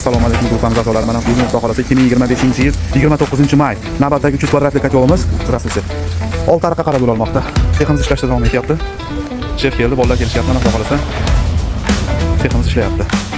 Assalomu alaykum guruhimiz a'zolari. Mana bugun Xudo xolasa 2025-yil 29-may navbatdagi 300 kvadratli kotelimiz rassisi. 6 ariqqa qarab bo'lmoqda. Seximiz ishlashda davom etyapti. Chef keldi, bolalar kelishyapti, mana Xudo xolasa. Seximiz ishlayapti.